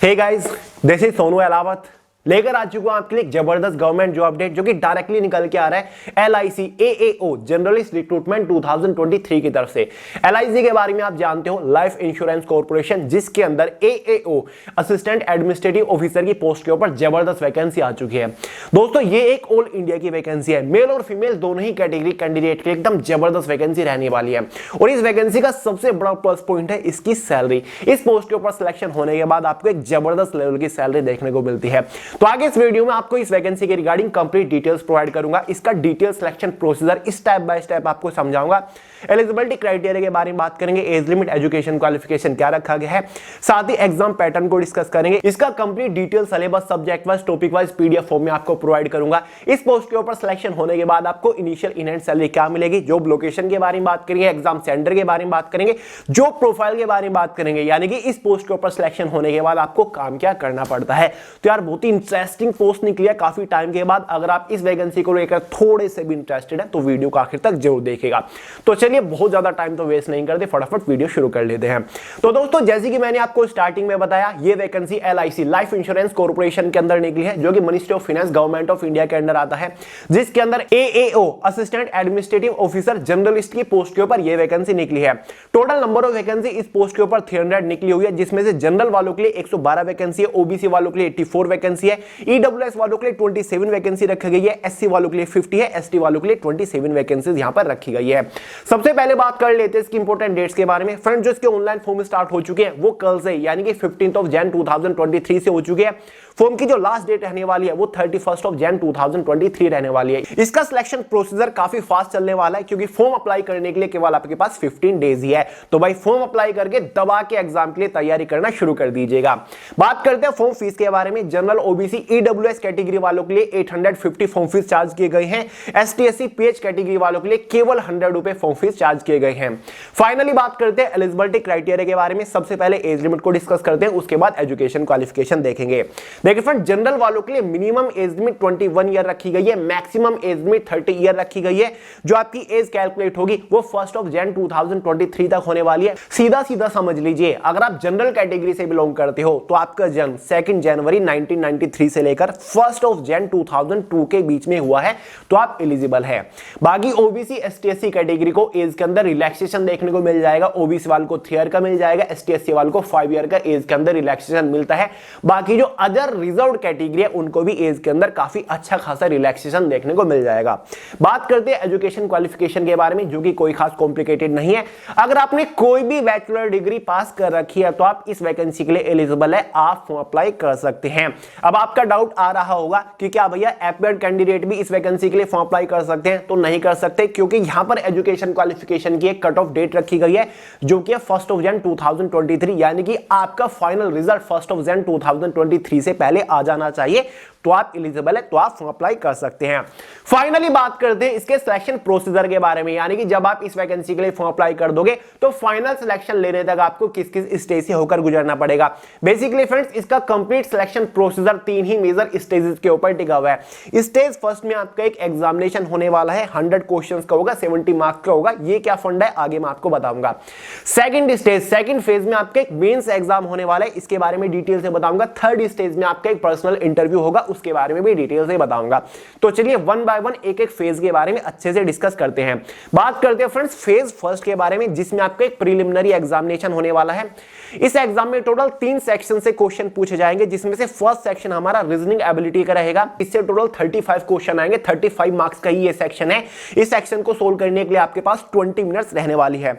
Hey guys, this is Sonu Ahlawat लेकर आ चुका हूं आपके लिए जबरदस्त गवर्नमेंट जॉब अपडेट जो कि डायरेक्टली निकल के आ रहा है LIC AAO जनरलिस्ट रिक्रूटमेंट 2023 की तरफ से। LIC के बारे में आप जानते हो, लाइफ इंश्योरेंस कॉर्पोरेशन, जिसके अंदर AAO असिस्टेंट एडमिनिस्ट्रेटिव ऑफिसर की पोस्ट के ऊपर जबरदस्त वैकेंसी आ चुकी है। दोस्तों ये एक ऑल इंडिया की वैकेंसी है, मेल और फीमेल दोनों ही कैटेगरी कैंडिडेट के एकदम जबरदस्त वैकेंसी रहने वाली है। और इस वैकेंसी का सबसे बड़ा प्लस पॉइंट है इसकी सैलरी। इस पोस्ट के ऊपर सिलेक्शन होने के बाद आपको एक जबरदस्त लेवल की सैलरी देखने को मिलती है। तो आगे इस वीडियो में आपको इस वैकेंसी के रिगार्डिंग कंप्लीट डिटेल्स प्रोवाइड करूंगा। इसका detail selection procedure step by step आपको समझाऊंगा। एलिजिबिलिटी क्राइटेरिया के बारे में बात करेंगे, एज लिमिट, एजुकेशन क्वालिफिकेशन क्या रखा गया है, साथ ही एग्जाम पैटर्न को डिस्कस करेंगे। इसका complete detail syllabus, subject wise, topic wise PDF form में आपको प्रोवाइड करूंगा। इस पोस्ट के ऊपर सिलेक्शन होने के बाद आपको इनिशियल इन हैंड सैलरी क्या मिलेगी, जॉब लोकेशन के बारे में बात करेंगे, एग्जाम सेंटर के बारे में बात करेंगे, जॉब प्रोफाइल के बारे में बात करेंगे, यानी कि इस पोस्ट के ऊपर सिलेक्शन होने के बाद आपको काम क्या करना पड़ता है। तो यार बहुत ही इंटरेस्टिंग पोस्ट निकली है काफी टाइम के बाद। अगर आप इस वैकेंसी को लेकर थोड़े से भी इंटरेस्टेड है तो वीडियो को आखिर तक जरूर देखेगा। तो चलिए बहुत ज्यादा टाइम तो वेस्ट नहीं करते, फटाफट वीडियो शुरू कर लेते हैं। तो दोस्तों जैसे कि मैंने आपको स्टार्टिंग में बताया, ये vacancy LIC life insurance corporation के अंदर निकली है, जो कि ministry of finance government of India के अंदर आता है, जिसके अंदर AAO assistant administrative officer journalist की पोस्ट के ऊपर यह वैकेंसी निकली है। टोटल नंबर ऑफ वैकेंसी इस पोस्ट के ऊपर 300 निकली हुई है, जिसमें से जनरल वालों के लिए 112 वैकेंसी है, OBC वालों के लिए 84 वैकेंसी है, EWS वालों के लिए 27 वैकेंसी रखी गई है, SC वालों के लिए 50 है, ST वालों के लिए 27 वैकेंसीज यहां पर रखी गई है। सबसे पहले बात कर लेते हैं इसकी इंपॉर्टेंट डेट्स के बारे में। फ्रेंड्स, जो इसके ऑनलाइन फॉर्म स्टार्ट हो चुके हैं वो कल से, यानी कि 15 जनवरी 2023 से हो चुके हैं। फॉर्म की जो लास्ट डेट रहने वाली है वो 31 जनवरी 2023 रहने वाली है। इसका सिलेक्शन प्रोसीजर काफी फास्ट चलने वाला है, क्योंकि फॉर्म अप्लाई करने के लिए केवल आपके पास 15 डेज ही है। तो भाई फॉर्म अप्लाई करके दबा के एग्जाम के लिए तैयारी करना शुरू कर दीजिएगा। बात करते हैं फॉर्म फीस के बारे में। जनरल, OBC, EWS कैटेगरी वालों के लिए 850 फॉर्म फीस चार्ज किए गए हैं। ST SC PH कैटेगरी वालों के लिए केवल 100 रुपए फॉर्म फीस चार्ज किए गए हैं। फाइनली बात करते हैं एलिजिबिलिटी क्राइटेरिया के बारे में। सबसे पहले एज लिमिट को डिस्कस करते हैं, उसके बाद एजुकेशन क्वालिफिकेशन देखेंगे। देखिए फ्रेंड, जनरल वालों के लिए मिनिमम एज लिमिट 21 ईयर रखी गई है, मैक्सिमम एज लिमिट 30 ईयर रखी गई है। जो आपकी एज कैलकुलेट होगी वो 1 जनवरी 2023 तक होने वाली है। सीधा सीधा समझ लीजिए, अगर आप जनरल कैटेगरी से बिलोंग करते हो तो आपका जन्म 2 जनवरी 1993 से लेकर 1 जनवरी 2002 के बीच में हुआ है तो आप एलिजिबल है। बाकी OBC ST SC कैटेगरी को एज के अंदर रिलैक्सेशन देखने को मिल जाएगा। OBC वालों को 3 ईयर का मिल जाएगा, ST SC वालों को 5 ईयर का एज के अंदर रिलैक्सेशन मिलता है। बाकी जो अदर रिजर्व्ड कैटेगरी है उनको भी एज के अंदर काफी अच्छा खासा रिलैक्सेशन देखने को मिल जाएगा। बात करते हैं एजुकेशन क्वालिफिकेशन के बारे में, जो कि कोई खास कॉम्प्लिकेटेड नहीं है। अगर आपने कोई भी बैचलर डिग्री पास कर रखी है तो आप इस वैकेंसी के लिए एलिजिबल है, आप फॉर्म अप्लाई कर सकते हैं। अब आपका डाउट आ रहा होगा कि क्या भैया एपीएड कैंडिडेट भी इस वैकेंसी के लिए फॉर्म अप्लाई कर सकते हैं? तो नहीं कर सकते, क्योंकि यहां पर एजुकेशन क्वालिफिकेशन की एक कट ऑफ डेट रखी गई है, जो कि 1 जनवरी 2023, यानी कि आपका फाइनल रिजल्ट 1 जनवरी 2023 से पहले आ जाना चाहिए, तो आप एलिजिबल है, तो आप फॉर्म अप्लाई कर सकते हैं। फाइनली बात करते हैं इसके सिलेक्शन प्रोसीजर के बारे में, यानी कि जब आप इस वैकेंसी के लिए फॉर्म अप्लाई कर दोगे तो फाइनल सिलेक्शन लेने तक आपको किस किस स्टेज से होकर गुजरना पड़ेगा। बेसिकली फ्रेंड्स, इसका कंप्लीट सिलेक्शन प्रोसीजर 3 ही मेजर स्टेजेस के ऊपर टिका हुआ है। स्टेज फर्स्ट में आपका एक एग्जामिनेशन होने वाला है, 100 क्वेश्चंस का होगा, 70 मार्क्स का होगा। ये क्या फंड है आगे मैं आपको बताऊंगा। सेकंड स्टेज, सेकंड फेज में आपका एक मेंस एग्जाम होने वाला है, इसके बारे में डिटेल से बताऊंगा। थर्ड स्टेज में आपका एक पर्सनल इंटरव्यू होगा, उसके बारे में भी डिटेल से बताऊंगा। तो चलिए वन बाय वन एक एक फेज के बारे में अच्छे से डिस्कस करते हैं। बात करते हैं फ्रेंड्स फेज फर्स्ट के बारे में, जिसमें आपका एक प्रीलिमिनरी एग्जामिनेशन होने वाला है। इस एग्जाम में टोटल 3 सेक्शन से क्वेश्चन पूछे जाएंगे, जिसमें से फर्स्ट सेक्शन हमारा रीजनिंग एबिलिटी का रहेगा। इससे टोटल 35 क्वेश्चन आएंगे, 35 मार्क्स का ही ये सेक्शन है। इस सेक्शन को सोल्व करने के लिए आपके पास 20 मिनट्स रहने वाली है।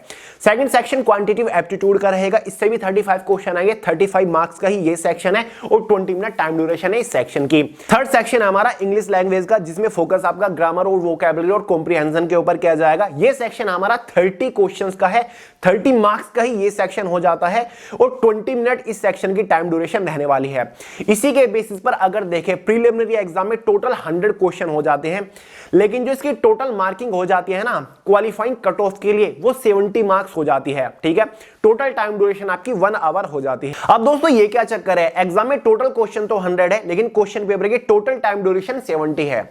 सेकंड सेक्शन क्वांटिटेटिव एप्टीट्यूड का रहेगा, इससे भी 35 क्वेश्चन आएंगे, 35 मार्क्स का ही ये सेक्शन है और 20 मिनट टाइम ड्यूरेशन है इस सेक्शन की। थर्ड सेक्शन हमारा इंग्लिश लैंग्वेज का, जिसमें फोकस आपका ग्रामर और वोकैबुलरी और कॉम्प्रिहेंशन के ऊपर किया जाएगा। ये सेक्शन हमारा 30 क्वेश्चंस का है, 30 मार्क्स का ही ये सेक्शन हो जाता है और 20 मिनट इस सेक्शन की टाइम ड्यूरेशन रहने वाली है। इसी के बेसिस पर अगर देखें, प्रीलिमिनरी एग्जाम में टोटल 100 क्वेश्चन हो जाते हैं, लेकिन जो इसकी टोटल मार्किंग हो जाती है ना क्वालिफाइंग कट ऑफ के लिए, वो 70 मार्क्स हो जाती है। ठीक है, टोटल टाइम ड्यूरेशन आपकी 1 आवर हो जाती है। अब दोस्तों ये क्या चक्कर है, एग्जाम में टोटल क्वेश्चन तो 100 है, लेकिन क्वेश्चन पेपर की टोटल टाइम ड्यूरेशन 70 है।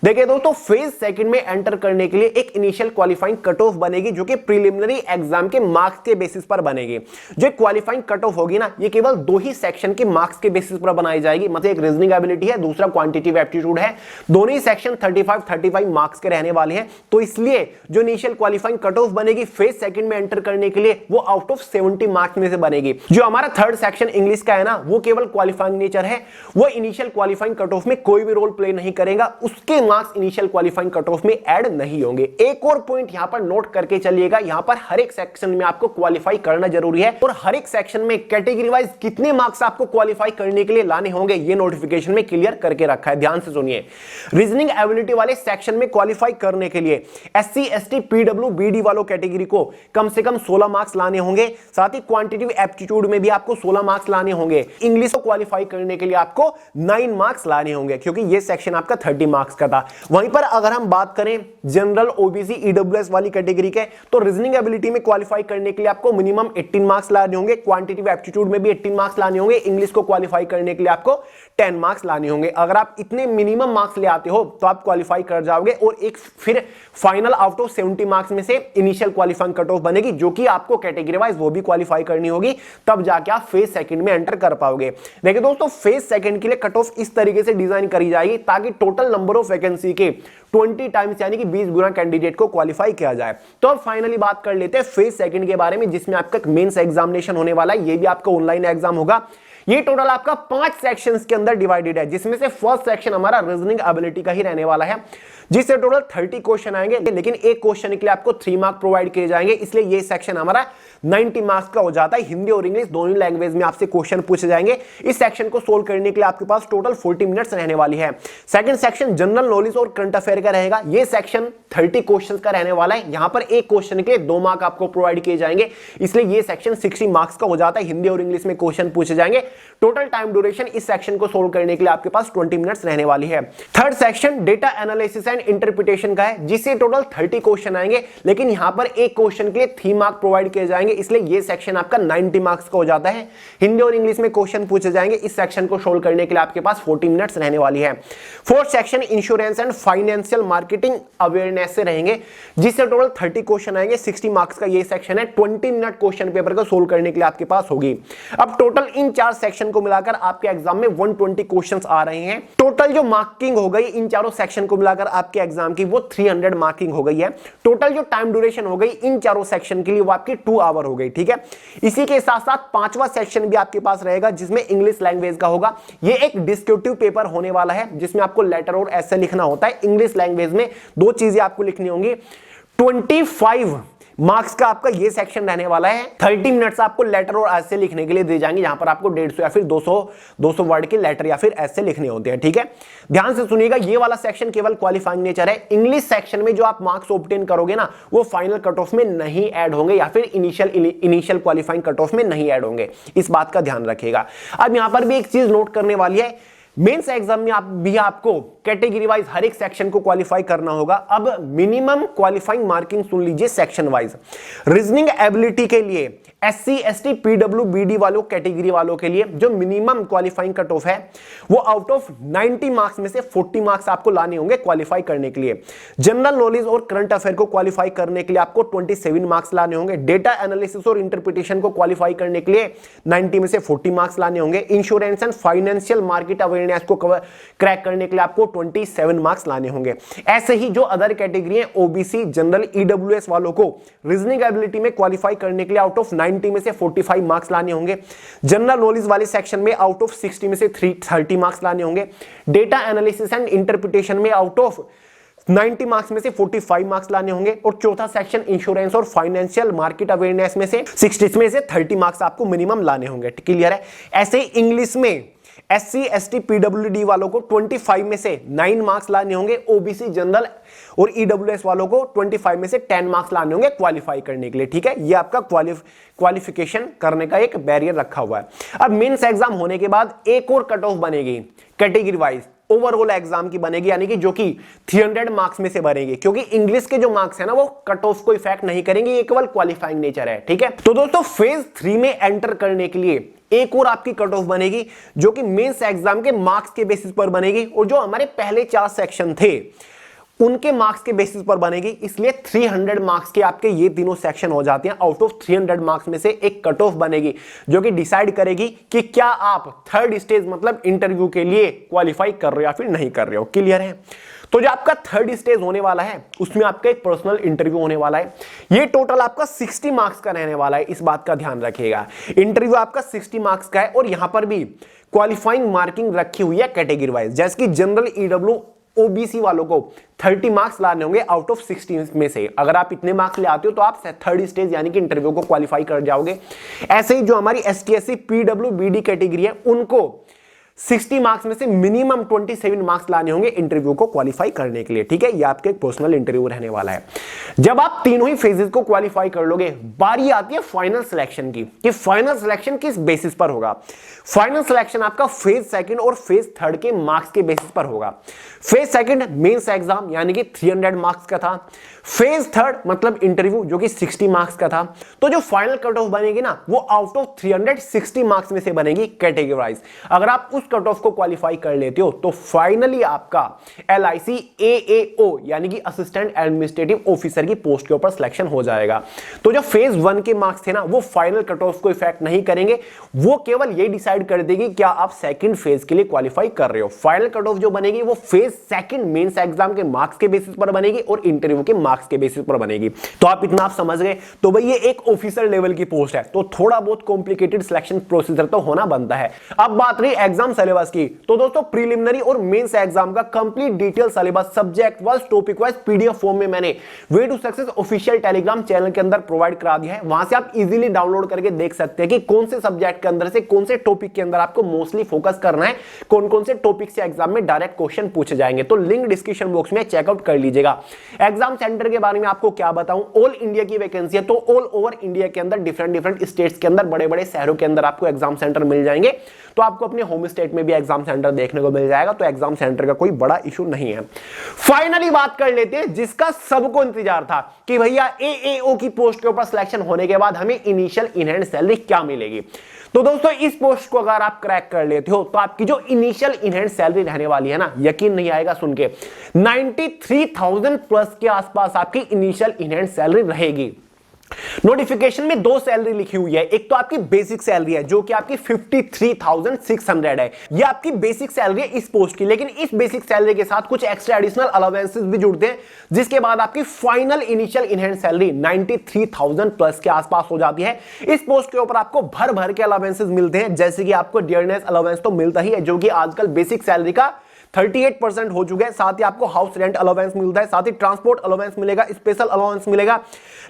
देखिए दोस्तों, फेज सेकंड में एंटर करने के लिए एक इनिशियल क्वालिफाइंग कट ऑफ बनेगी, जो कि प्रीलिमिनरी एग्जाम के मार्क्स के बेसिस पर बनेगी। जो क्वालिफाइंग कट ऑफ होगी ना, ये केवल 2 ही सेक्शन के मार्क्स के बेसिस पर बनाई जाएगी। मतलब एक रीजनिंग एबिलिटी है, दूसरा क्वांटिटेटिव एप्टीट्यूड है। दोनों ही सेक्शन 35 मार्क्स के रहने वाले हैं। तो इसलिए जो इनिशियल क्वालिफाइंग कट ऑफ बनेगी फेज सेकंड में एंटर करने के लिए, वो आउट ऑफ 70 मार्क्स में से बनेगी। जो हमारा थर्ड सेक्शन इंग्लिश का है ना, वो केवल क्वालिफाइंग नेचर है, वो इनिशियल क्वालिफाइंग कट ऑफ में कोई भी रोल प्ले नहीं करेगा। उसके marks initial qualifying cut off में ऐड नहीं होंगे। एक और पॉइंट यहां पर नोट करके चलिएगा, यहां पर हर एक सेक्शन में आपको क्वालिफाई करना जरूरी है, और हर एक सेक्शन में कैटेगरी वाइज कितने मार्क्स आपको क्वालिफाई करने के लिए लाने होंगे, ये नोटिफिकेशन में क्लियर करके रखा है। ध्यान से सुनिए, रीजनिंग एबिलिटी वाले सेक्शन में क्वालिफाई करने के लिए एससी एसटी पीडब्ल्यू बीडी वालों कैटेगरी को कम से कम 16 मार्क्स लाने होंगे। साथ ही क्वांटिटेटिव एप्टीट्यूड में भी आपको 16 मार्क्स लाने होंगे। इंग्लिश को क्वालिफाई करने के लिए आपको 9 मार्क्स लाने होंगे, क्योंकि ये सेक्शन आपका 30 मार्क्स का था। वहीं पर अगर हम बात करें जनरल ओबीसी ईडब्ल्यूएस वाली कैटेगरी के, तो रीजनिंग एबिलिटी में क्वालिफाई करने के लिए आपको मिनिमम 18 मार्क्स लाने होंगे। क्वांटिटेटिव एप्टीट्यूड में भी 18 मार्क्स लाने होंगे। इंग्लिश को क्वालिफाई करने के लिए आपको 10 मार्क्स लाने होंगे। अगर आप इतने मिनिमम मार्क्स ले आते हो तो आप क्वालिफाई कर जाओगे, और एक फिर फाइनल आउट ऑफ 70 मार्क्स में से इनिशियल क्वालिफाइंग कट ऑफ बनेगी, जो कि आपको कैटेगरी वाइज वो भी क्वालिफाई करनी होगी, तब जाके आप फेज सेकंड में एंटर कर पाओगे। देखिए दोस्तों, फेज सेकंड के लिए कट ऑफ इस तरीके से डिजाइन करी जाएगी ताकि टोटल नंबर ऑफ वैकेंसी के 20 टाइम्स यानी कि 20 गुना कैंडिडेट को क्वालिफाई किया जाए। तो अब फाइनली बात कर लेते हैं फेज सेकंड के बारे में, जिसमें आपका मेंस एग्जामिनेशन होने वाला है। ये भी आपका ऑनलाइन एग्जाम होगा। ये टोटल आपका 5 सेक्शंस के अंदर डिवाइडेड है, जिसमें से फर्स्ट सेक्शन हमारा रीजनिंग एबिलिटी का ही रहने वाला है, जिससे टोटल 30 क्वेश्चन आएंगे, लेकिन एक क्वेश्चन के लिए आपको 3 मार्क प्रोवाइड किए जाएंगे। इसलिए ये सेक्शन हमारा 90 मार्क्स का हो जाता है। हिंदी और इंग्लिश दोनों लैंग्वेज में आपसे क्वेश्चन पूछे जाएंगे। इस सेक्शन को सोल्व करने के लिए आपके पास टोटल 40 मिनट्स रहने वाली है। सेकंड सेक्शन जनरल नॉलेज और करंट अफेयर का रहेगा। ये सेक्शन 30 क्वेश्चंस का रहने वाला है। यहां पर एक क्वेश्चन के लिए 2 मार्क आपको प्रोवाइड किए जाएंगे, इसलिए ये सेक्शन 60 मार्क्स का हो जाता है। हिंदी और इंग्लिश में क्वेश्चन पूछे जाएंगे। टोटल टाइम ड्यूरेशन इस सेक्शन को सोल्व करने के लिए आपके पास 20 मिनट्स रहने वाली है। Third section data analysis and interpretation का है, जिससे टोटल 30 क्वेश्चन आएंगे, लेकिन यहां पर एक क्वेश्चन के लिए 3 मार्क प्रोवाइड किए जाएंगे, इसलिए ये सेक्शन आपका 90 मार्क्स का हो जाता है। हिंदी और इंग्लिश में क्वेश्चन पूछे जाएंगे। इस सेक्शन को सोल्व करने के लिए आपके पास 40 मिनट्स रहने वाली है। Fourth section insurance and financial marketing awareness से रहेंगे, जिससे टोटल 30 क्वेश्चन आएंगे। 60 मार्क्स का ये सेक्शन है। 20 मिनट क्वेश्चन पेपर को सोल्व करने के लिए आपके पास होगी। अब टोटल इन 4 सेक्शन को मिलाकर आपके एग्जाम में 120 क्वेश्चंस आ रहे हैं। टोटल जो मार्किंग हो गई इन चारों सेक्शन को मिलाकर आपके एग्जाम की, वो 300 मार्किंग हो गई है। टोटल जो टाइम ड्यूरेशन हो गई इन चारों सेक्शन के लिए, वो आपकी 2 आवर हो गई। ठीक है, इसी के साथ साथ 5वां सेक्शन भी आपके पास रहेगा, जिसमें इंग्लिश लैंग्वेज का होगा। ये एक डिस्क्रिप्टिव पेपर होने वाला है, जिसमें आपको लेटर और ऐसे लिखना होता है। इंग्लिश लैंग्वेज में 2 चीजें आपको लिखनी होंगी। 25 मार्क्स का आपका ये सेक्शन रहने वाला है। 30 मिनट्स आपको लेटर और ऐसे लिखने के लिए दे जाएंगे, जहां पर आपको 150 या फिर 200 वर्ड के लेटर या फिर ऐसे लिखने होते हैं। ठीक है, ध्यान से सुनिएगा, ये वाला सेक्शन केवल क्वालिफाइंग नेचर है। इंग्लिश सेक्शन में जो आप मार्क्स ऑब्टेन करोगे ना, वो फाइनल कट ऑफ में नहीं ऐड होंगे, या फिर इनिशियल क्वालिफाइंग कट ऑफ में नहीं ऐड होंगे। इस बात का ध्यान रखिएगा। अब यहां पर भी एक चीज नोट करने वाली है, मेंस एग्जाम में आपको कैटेगरी वाइज हर एक सेक्शन को क्वालिफाई करना होगा। अब मिनिमम क्वालिफाइंग मार्किंग सुन लीजिए सेक्शन वाइज। रीजनिंग एबिलिटी के लिए एससी एसटी पीडब्ल्यू बीडी वालों कैटेगरी वालों के लिए जो मिनिमम क्वालिफाइंग कट ऑफ है, वो आउट ऑफ 90 मार्क्स में से 40 मार्क्स आपको लाने होंगे क्वालिफाई करने के लिए। जनरल नॉलेज और करंट अफेयर को क्वालिफाई करने के लिए आपको 27 मार्क्स लाने होंगे। डेटा एनालिसिस और इंटरप्रिटेशन को क्वालिफाई करने के लिए 90 में से 40 मार्क्स लाने होंगे। Insurance and financial market awareness को क्रैक करने के लिए आपको 27 मार्क्स लाने होंगे। ऐसे ही जो अदर कैटेगरी है, ओबीसी, जनरल, ईडब्ल्यूएस वालों को रीजनिंग एबिलिटी में क्वालिफाई करने के लिए आउट ऑफ 90 में से 45 मार्क्स लाने होंगे। जनरल नॉलेज वाले सेक्शन में आउट ऑफ 60 में से 30 मार्क्स लाने होंगे। डेटा एनालिसिस एंड इंटरप्रिटेशन में आउट ऑफ 90 मार्क्स में से 45 मार्क्स लाने होंगे। और चौथा सेक्शन इंश्योरेंस और फाइनेंशियल मार्केट अवेयरनेस में से 60 में से 30 मार्क्स आपको मिनिमम लाने होंगे। क्लियर है? ऐसे ही इंग्लिश में एससी एसटी पीडब्ल्यूडी वालों को 25 में से 9 मार्क्स लाने होंगे। ओबीसी, जनरल और ईडब्ल्यूएस वालों को 25 में से 10 मार्क्स लाने होंगे क्वालिफाई करने के लिए। ठीक है, ये आपका क्वालिफिकेशन करने का एक बैरियर रखा हुआ है। अब मेंस एग्जाम होने के बाद एक और कट ऑफ बनेगी कैटेगरी वाइज, ओवरऑल एग्जाम की बनेगी, यानी कि जो कि 300 मार्क्स में से बनेगी, क्योंकि इंग्लिश के जो मार्क्स है ना वो कट ऑफ को इफेक्ट नहीं करेंगे, ये केवल क्वालिफाइंग नेचर है। ठीक है, तो दोस्तों फेज 3 में एंटर करने के लिए एक और आपकी कट ऑफ बनेगी जो कि मेंस एग्जाम के मार्क्स के बेसिस पर बनेगी, और जो हमारे पहले 4 सेक्शन थे उनके मार्क्स के बेसिस पर बनेगी। इसलिए 300 मार्क्स के आपके ये तीनों सेक्शन हो जाते हैं। आउट ऑफ 300 मार्क्स में से एक कट ऑफ बनेगी जो कि डिसाइड करेगी कि क्या आप थर्ड स्टेज मतलब इंटरव्यू के लिए क्वालिफाई कर रहे हो या फिर नहीं कर रहे हो। क्लियर है? तो जो आपका थर्ड स्टेज होने वाला है उसमें आपका एक पर्सनल इंटरव्यू होने वाला है। ये टोटल आपका 60 मार्क्स का रहने वाला है, इस बात का ध्यान रखिएगा। इंटरव्यू आपका 60 मार्क्स का है, और यहां पर भी क्वालिफाइंग मार्किंग रखी हुई है कैटेगरी वाइज। जैसे कि जनरल ईडब्ल्यू ओबीसी वालों को 30 मार्क्स लाने होंगे आउट ऑफ 60 में से। अगर आप इतने मार्क्स ले आते हो तो आप थर्ड स्टेज यानी कि इंटरव्यू को क्वालिफाई कर जाओगे। ऐसे ही जो हमारी एसटी एससी पीडब्ल्यूबीडी कैटेगरी है उनको 60 मार्क्स में से मिनिमम 27 मार्क्स लाने होंगे इंटरव्यू को क्वालिफाई करने के लिए। ठीक है, ये आपके एक पर्सनल इंटरव्यू रहने वाला है। जब आप तीनों ही फेजेस को क्वालिफाई कर लोगे, बारी आती है फाइनल सिलेक्शन की, कि फाइनल सिलेक्शन किस बेसिस पर होगा। फाइनल सिलेक्शन आपका फेज सेकंड और फेज थर्ड के मार्क्स के बेसिस पर होगा। फेज सेकंड मेंस एग्जाम यानी कि 300 मार्क्स का था, फेज थर्ड मतलब इंटरव्यू जो कि 60 मार्क्स का था। तो जो फाइनल कट ऑफ बनेगी ना वो आउट ऑफ 360 मार्क्स में से बनेगी कैटेगरी वाइज। अगर आप उस कट ऑफ को क्वालिफाई कर लेते हो तो फाइनली आपका LIC AAO यानी कि असिस्टेंट एडमिनिस्ट्रेटिव ऑफिसर की पोस्ट के ऊपर सिलेक्शन हो जाएगा। तो जो फेज 1 के मार्क्स थे ना वो फाइनल कट ऑफ को इफेक्ट नहीं करेंगे, वो केवल ये डिसाइड कर देगी क्या आप सेकंड फेज के लिए क्वालिफाई कर रहे हो। फाइनल कट ऑफ जो बनेगी वो फेज सेकंड मेंस एग्जाम के मार्क्स के बेसिस पर बनेगी और इंटरव्यू के मार्क्स के बेसिस पर बनेगी। तो आप इतना आप समझ गए। तो भाई ये एक ऑफिसर लेवल की पोस्ट है, तो थोड़ा बहुत कॉम्प्लिकेटेड सिलेक्शन प्रोसीजर तो होना बनता है। अब बात रही एग्जाम सिलेबस की, तो दोस्तों प्रीलिमिनरी और मेंस एग्जाम का complete detail syllabus subject wise topic wise PDF form में मैंने way to success official Telegram channel के अंदर प्रोवाइड करा दिया है। वहां से आप इजीली डाउनलोड करके देख सकते हैं कि कौन से सब्जेक्ट के अंदर से कौन से टॉपिक के अंदर आपको मोस्टली फोकस करना है, कौन कौन से टॉपिक से एग्जाम में डायरेक्ट क्वेश्चन पूछे जाएंगे। तो लिंक डिस्क्रिप्शन बॉक्स में चेकआउट कर लीजिएगा। एग्जाम सेंटर के बारे में आपको क्या बताऊं, ऑल इंडिया की वैकेंसी है, तो ऑल ओवर इंडिया के अंदर डिफरेंट स्टेट्स के अंदर बड़े बड़े शहरों के अंदर आपको एग्जाम सेंटर मिल जाएंगे। तो आपको अपने होम स्टेट में भी एग्जाम सेंटर देखने को मिल जाएगा, तो एग्जाम सेंटर का कोई बड़ा इशू नहीं है। फाइनली बात कर लेते हैं जिसका सबको इंतजार था कि भैया AAO की पोस्ट के ऊपर सिलेक्शन होने के बाद हमें इनिशियल इन हैंड सैलरी क्या मिलेगी। तो दोस्तों इस पोस्ट को अगर आप क्रैक कर लेते हो तो आपकी जो इनिशियल इन हैंड सैलरी रहने वाली है ना, यकीन नहीं आएगा सुन के, 93,000 प्लस के आसपास आपकी इनिशियल इन हैंड सैलरी रहेगी। नोटिफिकेशन में 2 सैलरी लिखी हुई है, एक तो आपकी बेसिक सैलरी है जो कि आपकी 53,600 है, ये आपकी बेसिक सैलरी है इस पोस्ट की। लेकिन इस बेसिक सैलरी के साथ कुछ एक्स्ट्रा एडिशनल अलाउंसेस भी जुड़ते हैं, जिसके बाद आपकी final initial in hand salary 93,000 plus के आसपास हो जाती है। इस पोस्ट के ऊपर आपको भर भर के अलाउंसेस मिलते हैं, जैसे कि आपको डियरनेस अलाउंस तो मिलता ही है जो कि आजकल बेसिक सैलरी का 38% हो चुके हैं। साथ ही आपको हाउस रेंट अलाउंस मिलता है, साथ ही ट्रांसपोर्ट अलाउंस मिलेगा, स्पेशल अलाउंस मिलेगा,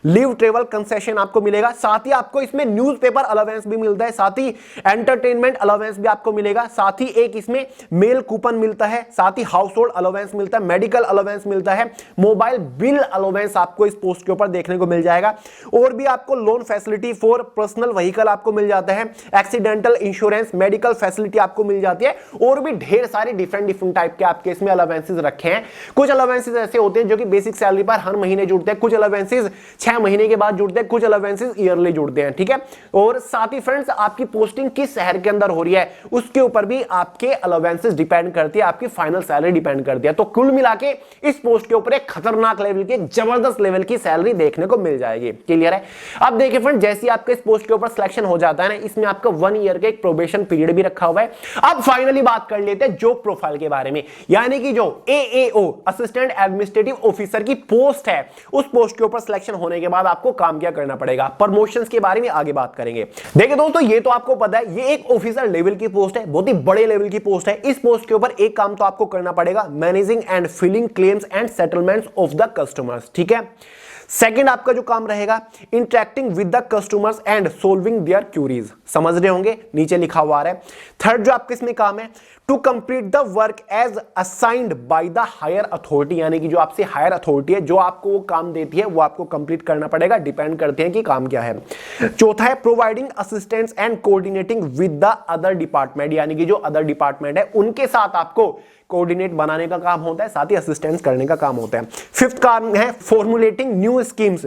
लीव ट्रेवल कंसेशन आपको मिलेगा, साथ ही आपको इसमें न्यूज़पेपर अलाउंस भी मिलता है, साथ ही एंटरटेनमेंट अलाउंस भी आपको मिलेगा, साथ ही एक इसमें मेल कूपन मिलता है, साथ ही हाउस होल्ड अलाउंस मिलता है, मेडिकल अलाउंस मिलता है, मोबाइल बिल अलाउंस आपको इस पोस्ट के ऊपर देखने को मिल जाएगा। और भी आपको loan facility for personal vehicle आपको मिल जाता है, एक्सीडेंटल इंश्योरेंस, मेडिकल फैसिलिटी आपको मिल जाती है, और भी ढेर सारे डिफरेंट टाइप के आपके इसमें अलाउंसेस रखे हैं। कुछ अलाउंसेस ऐसे होते हैं जो कि बेसिक सैलरी पर हर महीने जुड़ते हैं, कुछ अलाउंसेस 6 महीने के बाद जुड़ते हैं, कुछ अलाउंसेस ईयरली जुड़ते हैं। ठीक है, और साथ ही फ्रेंड्स आपकी पोस्टिंग किस शहर के अंदर हो रही है उसके ऊपर भी आपके अलाउंसेस डिपेंड करती है, आपकी फाइनल सैलरी डिपेंड करती है। तो कुल मिला के इस पोस्ट के ऊपर एक खतरनाक लेवल की, जबरदस्त लेवल की सैलरी देखने को मिल जाएगी। क्लियर है? अब देखिए फ्रेंड, जैसे आपके इस पोस्ट के ऊपर सिलेक्शन हो जाता है ना, इसमें आपका 1 ईयर का एक प्रोबेशन पीरियड भी रखा हुआ है। अब फाइनली बात कर लेते हैं जॉब प्रोफाइल के बारे में, यानी कि जो AAO असिस्टेंट एडमिनिस्ट्रेटिव ऑफिसर की पोस्ट है, उस पोस्ट के ऊपर सिलेक्शन होने के बाद आपको काम क्या करना पड़ेगा। प्रमोशंस के बारे में आगे बात करेंगे। देखिए दोस्तों, ये तो आपको पता है, ये एक ऑफिसर लेवल की पोस्ट है, बहुत ही बड़े लेवल की पोस्ट है। इस पोस्ट के ऊपर एक काम तो आपको करना पड़ेगा, managing and filling claims and settlements of the customers. ठीक है, सेकंड आपका जो काम रहेगा interacting with the customers and solving their queries, समझ रहे होंगे नीचे लिखा हुआ है। थर्ड जो आपके इसमें काम है to complete the work as assigned by the higher authority, यानी कि जो आपसे हायर अथॉरिटी है जो आपको वो काम देती है वो आपको कंप्लीट करना पड़ेगा, डिपेंड करते हैं कि काम क्या है। चौथा है providing assistance and coordinating with the other department, यानी कि जो अदर डिपार्टमेंट है उनके साथ आपको कोऑर्डिनेट बनाने का काम होता है, साथ ही असिस्टेंस करने का काम होता है। फिफ्थ काम है formulating new schemes,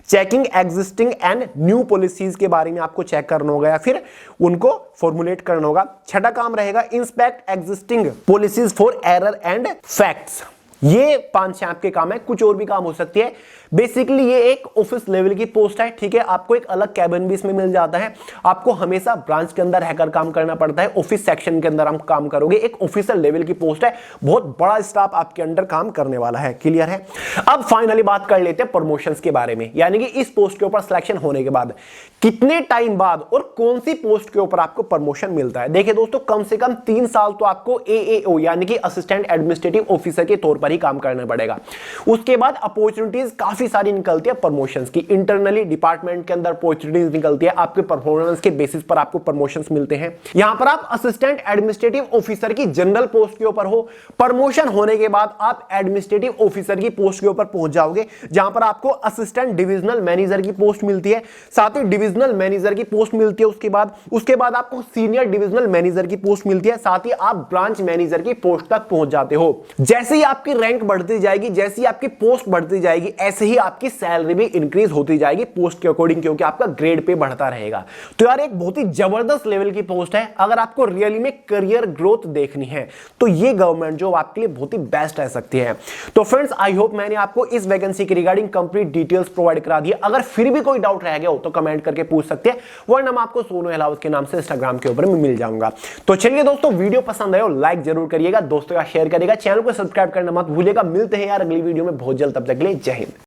checking existing and new policies के बारे में आपको चेक करना होगा या फिर उनको फॉर्मुलेट करना होगा। छठा काम रहेगा inspect existing policies for error and facts. ये 5 आपके काम है, कुछ और भी काम हो सकती है। बेसिकली ये एक ऑफिस लेवल की पोस्ट है, ठीक है। आपको एक अलग कैबिन भी इसमें मिल जाता है, आपको हमेशा ब्रांच के अंदर रहकर काम करना पड़ता है, ऑफिस सेक्शन के अंदर आप काम करोगे। एक ऑफिसर लेवल की पोस्ट है, बहुत बड़ा स्टाफ आपके अंडर काम करने वाला है, क्लियर है। अब फाइनली बात कर लेते हैं प्रमोशंस के बारे में, यानी कि इस पोस्ट के ऊपर सिलेक्शन होने के बाद कितने टाइम बाद और कौन सी पोस्ट के ऊपर आपको प्रमोशन मिलता है। देखिए दोस्तों, कम से कम 3 साल तो आपको AAO यानी कि असिस्टेंट एडमिनिस्ट्रेटिव ऑफिसर के तौर पर ही काम करना पड़ेगा। उसके बाद अपॉर्चुनिटीज काफी सारी निकलती है प्रमोशंस की, इंटरनली डिपार्टमेंट के अंदर अपॉर्चुनिटीज निकलती है, आपके परफॉर्मेंस के बेसिस पर आपको प्रमोशंस मिलते हैं। यहां पर आप असिस्टेंट एडमिनिस्ट्रेटिव ऑफिसर की जनरल पोस्ट के ऊपर हो, प्रमोशन होने के बाद आप एडमिनिस्ट्रेटिव ऑफिसर की पोस्ट के ऊपर पहुंच जाओगे, जहां पर आपको असिस्टेंट डिविजनल मैनेजर की पोस्ट मिलती है, साथ ही डिविजनल मैनेजर की पोस्ट मिलती है। उसके बाद आपको सीनियर डिविजनल मैनेजर की पोस्ट मिलती है, साथ ही आप ब्रांच मैनेजर की पोस्ट तक पहुंच जाते हो। जैसे ही आपकी रैंक बढ़ती जाएगी, जैसे ही आपकी पोस्ट बढ़ती जाएगी, ऐसे ही आपकी सैलरी भी इंक्रीज होती जाएगी पोस्ट के अकॉर्डिंग, क्योंकि आपका ग्रेड पे बढ़ता रहेगा। तो यार एक बहुत ही जबरदस्त लेवल की पोस्ट है। अगर आपको रियली में करियर ग्रोथ देखनी है तो ये गवर्नमेंट जॉब आपके लिए बहुत ही बेस्ट रह सकती है। तो फ्रेंड्स, आई होप मैंने आपको इस वैकेंसी के रिगार्डिंग कंप्लीट डिटेल्स प्रोवाइड करा दी। अगर फिर भी कोई डाउट रह गया हो तो कमेंट करके पूछ सकते हैं, वरना मैं आपको सोनू अहलावत के नाम से इंस्टाग्राम के ऊपर मिल जाऊंगा। तो चलिए दोस्तों, वीडियो पसंद आए लाइक जरूर करिएगा, दोस्तों का शेयर करिएगा, चैनल को सब्सक्राइब करना मत भूलिएगा। मिलते हैं यार अगली वीडियो में बहुत जल्द, तब तक के लिए जय हिंद।